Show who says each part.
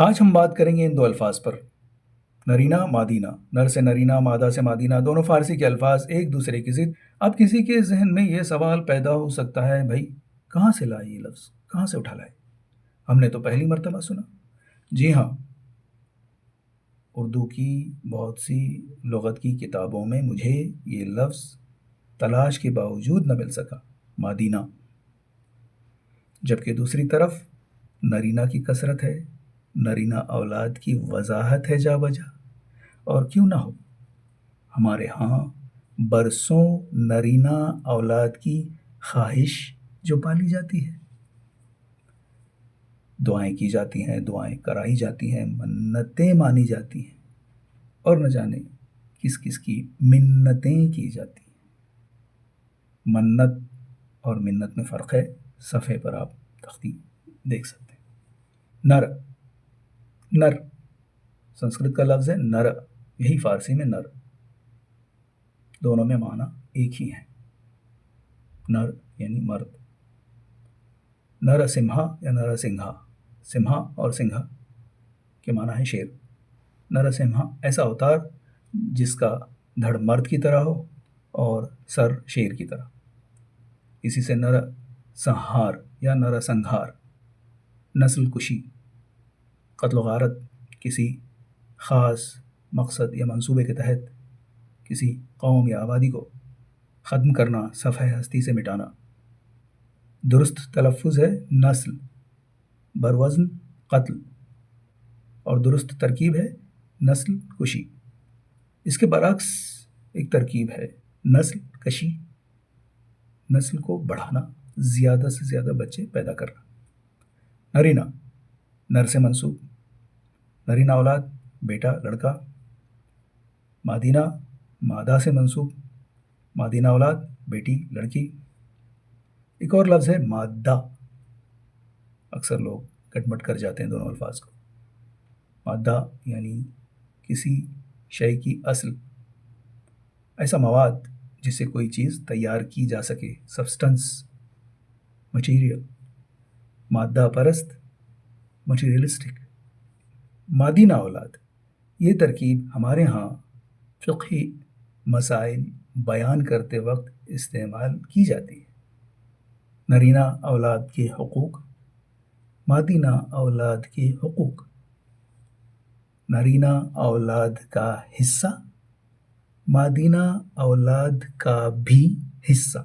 Speaker 1: آج ہم بات کریں گے ان دو الفاظ پر، نرینہ مادینہ۔ نر سے نرینہ، مادہ سے مادینہ، دونوں فارسی کے الفاظ ایک دوسرے کی ضد۔ اب کسی کے ذہن میں یہ سوال پیدا ہو سکتا ہے، بھائی کہاں سے لائے یہ لفظ، کہاں سے اٹھا لائے؟ ہم نے تو پہلی مرتبہ سنا۔ جی ہاں، اردو کی بہت سی لغت کی کتابوں میں مجھے یہ لفظ تلاش کے باوجود نہ مل سکا، مادینہ۔ جبکہ دوسری طرف نرینہ کی کثرت ہے، نرینہ اولاد کی وضاحت ہے جا بجا۔ اور کیوں نہ ہو، ہمارے ہاں برسوں نرینہ اولاد کی خواہش جو پالی جاتی ہے، دعائیں کی جاتی ہیں، دعائیں کرائی جاتی ہیں، منتیں مانی جاتی ہیں، اور نہ جانے کس کس کی منتیں کی جاتی ہیں۔ منت اور منت میں فرق ہے، صفحے پر آپ تختی دیکھ سکتے ہیں۔ نر، نر سنسکرت کا لفظ ہے نر، یہی فارسی میں نر، دونوں میں معنی ایک ہی ہے، نر یعنی مرد۔ نر سمہا یا نر سنگھا، سمہا اور سنگھا کے معنی ہے شیر۔ نر سمہا ایسا اوتار جس کا دھڑ مرد کی طرح ہو اور سر شیر کی طرح۔ اسی سے نر سنہار یا نر سنگھار، نسل کشی، قتل و غارت، کسی خاص مقصد یا منصوبے کے تحت کسی قوم یا آبادی کو ختم کرنا، صفحہ ہستی سے مٹانا۔ درست تلفظ ہے نسل بروزن قتل، اور درست ترکیب ہے نسل کشی۔ اس کے برعکس ایک ترکیب ہے نسل کشی، نسل کو بڑھانا، زیادہ سے زیادہ بچے پیدا کرنا۔ نرینہ، نر سے منسوب، نرینہ اولاد بیٹا لڑکا۔ مادینہ، مادہ سے منسوب، مادینہ اولاد بیٹی لڑکی۔ ایک اور لفظ ہے مادہ، اکثر لوگ کٹ مٹ کر جاتے ہیں دونوں الفاظ کو۔ مادہ یعنی کسی شے کی اصل، ایسا مواد جس سے کوئی چیز تیار کی جا سکے، سبسٹنس، مٹیریل۔ مادہ پرست، مٹیریلسٹک۔ مادینہ اولاد، یہ ترکیب ہمارے ہاں فقہی مسائل بیان کرتے وقت استعمال کی جاتی ہے۔ نرینہ اولاد کے حقوق، مادینہ اولاد کے حقوق، نرینہ اولاد کا حصہ، مادینہ اولاد کا بھی حصہ۔